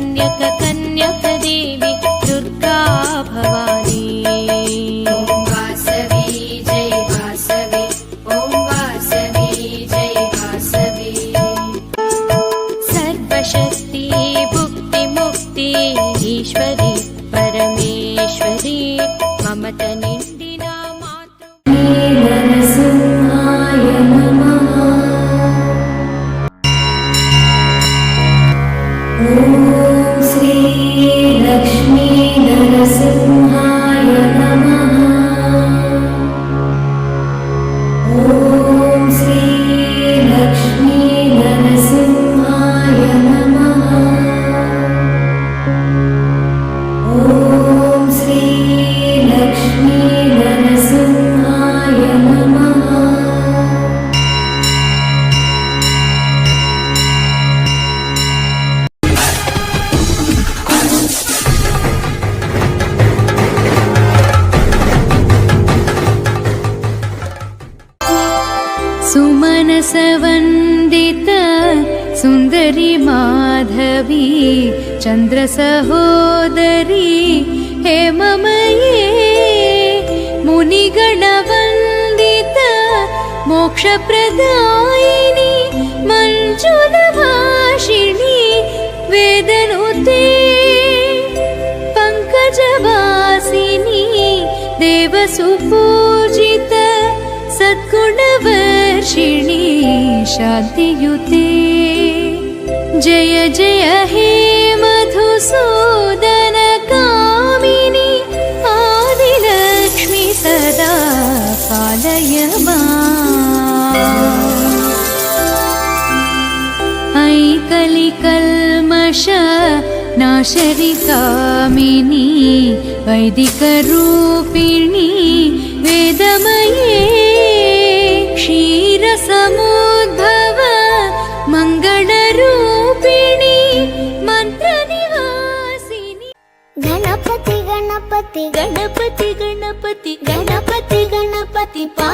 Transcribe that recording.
कन्यक देवी दुर्गा भवानी। ॐ वासवी जय वासवी, ॐ वासवी जय वासवी। सर्वशक्ति भुक्ति मुक्ति ईश्वरी परमेश्वरी ममता निंदिना मातृ। नरसिंहाय नमः। ॐ श्री लक्ष्मी नरसिंहाय नमः। ॐ श्री लक्ष्मी नरसिंहाय नमः। ॐ श्री लक्ष्मी नरसिंहाय नमः। सुमनसवन्दित सुन्दरी माधवी चन्द्रसहोदरी हेममये मुनिगणवन्दित मोक्षप्रदायिनी मञ्जुलभाषिणी वेदनुते पङ्कजवासिनी देवसुपूजित सद्गुणवर्षिणी शान्तियुते। जय जय हे मधुसूदन कामिनी आदिलक्ष्मी सदा पालय माम्। ऐ कलिकल्मष नाशरि कामिनी वैदिकरूपिणी वेदमये क्षीरसमुद्भव मंगलरूपिणी मंत्रनिवासिनी। गणपति गणपति गणपति गणपति गणपति गणपति पा